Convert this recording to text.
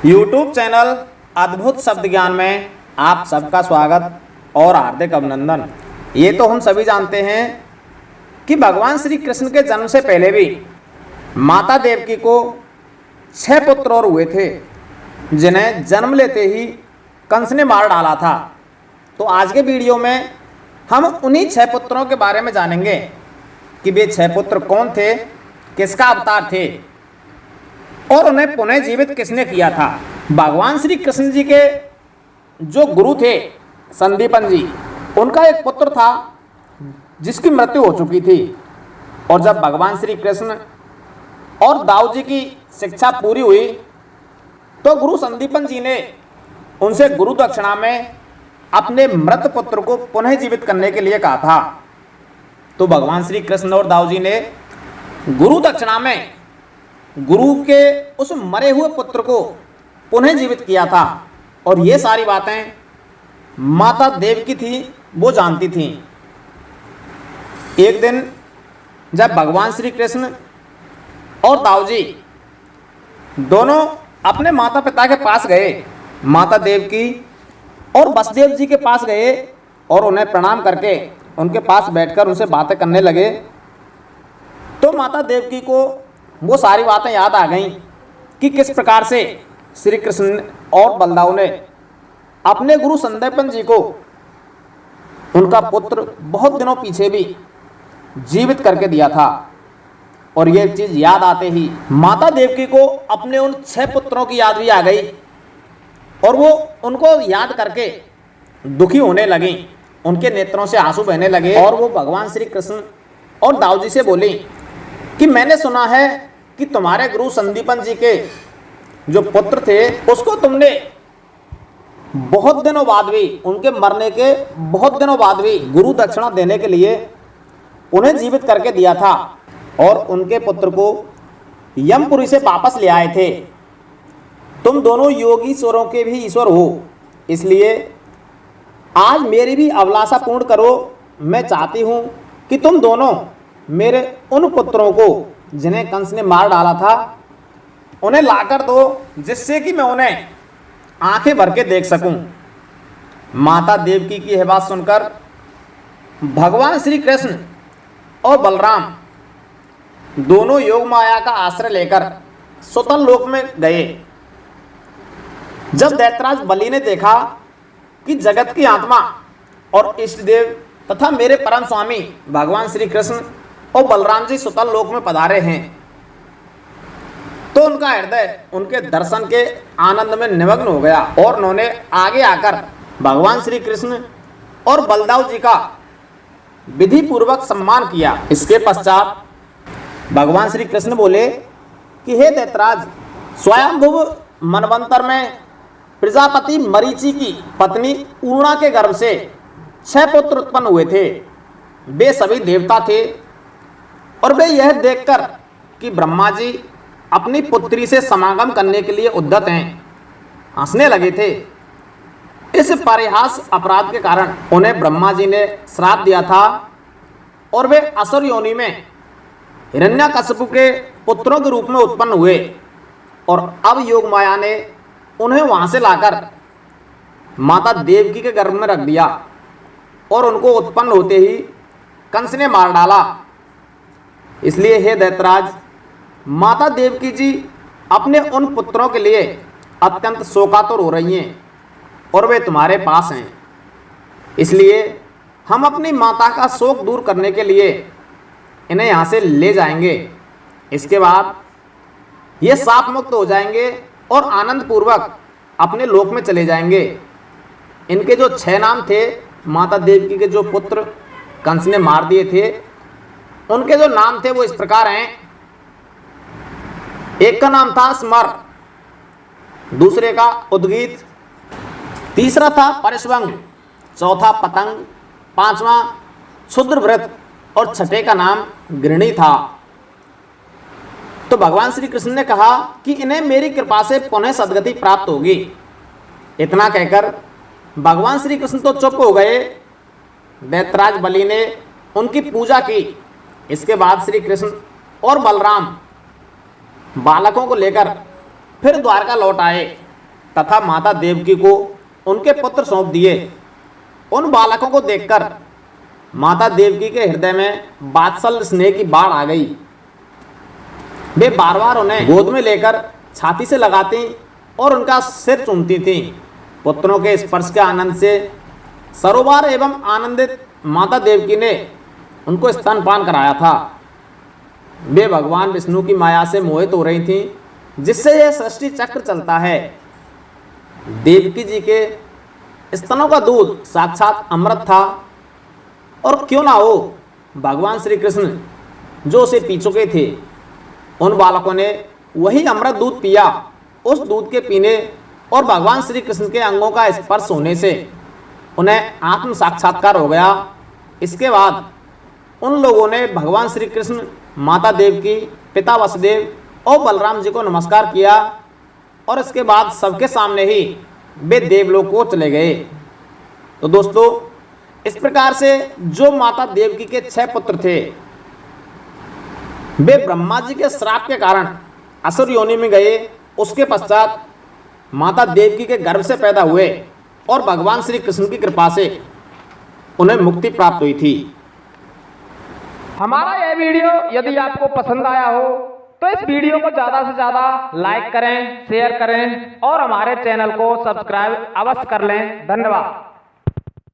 YouTube channel अद्भुत शब्द ज्ञान में आप सबका स्वागत और हार्दिक अभिनंदन। ये तो हम सभी जानते हैं कि भगवान श्री कृष्ण के जन्म से पहले भी माता देवकी को 6 पुत्र और हुए थे, जिन्हें जन्म लेते ही कंस ने मार डाला था। तो आज के वीडियो में हम उन्हीं 6 पुत्रों के बारे में जानेंगे कि वे 6 पुत्र कौन थे, किसका अवतार थे और उन्हें पुनः जीवित किसने किया था। भगवान श्री कृष्ण जी के जो गुरु थे संदीपन जी, उनका एक पुत्र था जिसकी मृत्यु हो चुकी थी। और जब भगवान श्री कृष्ण और दाऊ जी की शिक्षा पूरी हुई तो गुरु संदीपन जी ने उनसे गुरु दक्षिणा में अपने मृत पुत्र को पुनः जीवित करने के लिए कहा था। तो भगवान श्री कृष्ण और दाऊ जी ने गुरु दक्षिणा में गुरु के उस मरे हुए पुत्र को पुनः जीवित किया था। और ये सारी बातें माता देवकी थी, वो जानती थी। एक दिन जब भगवान श्री कृष्ण और दाऊ जी दोनों अपने माता पिता के पास गए, माता देवकी और वसुदेव जी के पास गए और उन्हें प्रणाम करके उनके पास बैठकर उनसे बातें करने लगे, तो माता देवकी को वो सारी बातें याद आ गईं कि किस प्रकार से श्री कृष्ण और बलदाऊ ने अपने गुरु संदीपन जी को उनका पुत्र बहुत दिनों पीछे भी जीवित करके दिया था। और ये चीज़ याद आते ही माता देवकी को अपने उन 6 पुत्रों की याद भी आ गई और वो उनको याद करके दुखी होने लगी, उनके नेत्रों से आंसू बहने लगे। और वो भगवान श्री कृष्ण और दाऊ जी से बोली कि मैंने सुना है कि तुम्हारे गुरु संदीपन जी के जो पुत्र थे उसको तुमने बहुत दिनों बाद भी, उनके मरने के बहुत दिनों बाद भी गुरु दक्षिणा देने के लिए उन्हें जीवित करके दिया था और उनके पुत्र को यमपुरी से वापस ले आए थे। तुम दोनों योगीश्वरों के भी ईश्वर हो, इसलिए आज मेरी भी अभिलाषा पूर्ण करो। मैं चाहती हूँ कि तुम दोनों मेरे उन पुत्रों को जिन्हें कंस ने मार डाला था उन्हें लाकर दो, जिससे कि मैं उन्हें आंखें भर के देख सकूं। माता देवकी की यह बात सुनकर भगवान श्री कृष्ण और बलराम दोनों योग माया का आश्रय लेकर सुतल लोक में गए। जब दैत्यराज बलि ने देखा कि जगत की आत्मा और इष्ट देव तथा मेरे परम स्वामी भगवान श्री कृष्ण और बलराम जी सुतल लोक में पधारे हैं, तो उनका हृदय उनके दर्शन के आनंद में निमग्न हो गया और उन्होंने आगे आकर भगवान श्री कृष्ण और बलदाऊ जी का विधि पूर्वक सम्मान किया। इसके पश्चात भगवान श्री कृष्ण बोले कि हे दैत्यराज, स्वयंभुव मनवंतर में प्रजापति मरीचि की पत्नी पूर्णा के गर्भ से 6 पुत्र उत्पन्न हुए थे। वे सभी देवता थे और वे यह देखकर कि ब्रह्मा जी अपनी पुत्री से समागम करने के लिए उद्यत हैं, हंसने लगे थे। इस परिहास अपराध के कारण उन्हें ब्रह्मा जी ने श्राप दिया था और वे असुर योनि में हिरण्यकशिपु के पुत्रों के रूप में उत्पन्न हुए। और अब योग माया ने उन्हें वहां से लाकर माता देवकी के गर्भ में रख दिया और उनको उत्पन्न होते ही कंस ने मार डाला। इसलिए हे दैत्यराज, माता देवकी जी अपने उन पुत्रों के लिए अत्यंत शोकातुर हो रही हैं और वे तुम्हारे पास हैं। इसलिए हम अपनी माता का शोक दूर करने के लिए इन्हें यहाँ से ले जाएंगे। इसके बाद ये शाप मुक्त हो जाएंगे और आनंद पूर्वक अपने लोक में चले जाएंगे। इनके जो 6 नाम थे, माता देवकी के जो पुत्र कंस ने मार दिए थे, उनके जो नाम थे वो इस प्रकार हैं। एक का नाम था स्मर, दूसरे का उद्गीत, तीसरा था परिश्वंग, चौथा पतंग, 5वां क्षुद्रव्रत और छठे का नाम गृणी था। तो भगवान श्री कृष्ण ने कहा कि इन्हें मेरी कृपा से पुनः सद्गति प्राप्त होगी। इतना कहकर भगवान श्री कृष्ण तो चुप हो गए। दैत्यराज बलि ने उनकी पूजा की। इसके बाद श्री कृष्ण और बलराम बालकों को लेकर फिर द्वारका लौट आए तथा माता देवकी को उनके पुत्र सौंप दिए। उन बालकों को देखकर माता देवकी के हृदय में वात्सल्य स्नेह की बाढ़ आ गई। वे बार बार उन्हें गोद में लेकर छाती से लगाती और उनका सिर चूमती थीं। पुत्रों के स्पर्श के आनंद से सरोवर एवं आनंदित माता देवकी ने उनको स्तनपान कराया था। वे भगवान विष्णु की माया से मोहित हो रही थीं, जिससे यह सृष्टि चक्र चलता है। देवकी जी के स्तनों का दूध साक्षात अमृत था, और क्यों ना हो भगवान श्री कृष्ण जो उसे पी चुके थे, उन बालकों ने वही अमृत दूध पिया। उस दूध के पीने और भगवान श्री कृष्ण के अंगों का स्पर्श होने से उन्हें आत्म साक्षात्कार हो गया। इसके बाद उन लोगों ने भगवान श्री कृष्ण, माता देवकी, पिता वसुदेव और बलराम जी को नमस्कार किया, और इसके बाद सबके सामने ही वे देवलोक को चले गए। तो दोस्तों, इस प्रकार से जो माता देवकी के 6 पुत्र थे, वे ब्रह्मा जी के श्राप के कारण असुर योनि में गए। उसके पश्चात माता देवकी के गर्भ से पैदा हुए और भगवान श्री कृष्ण की कृपा से उन्हें मुक्ति प्राप्त हुई थी। हमारा यह वीडियो यदि आपको पसंद आया हो तो इस वीडियो को ज़्यादा से ज़्यादा लाइक करें, शेयर करें और हमारे चैनल को सब्सक्राइब अवश्य कर लें। धन्यवाद।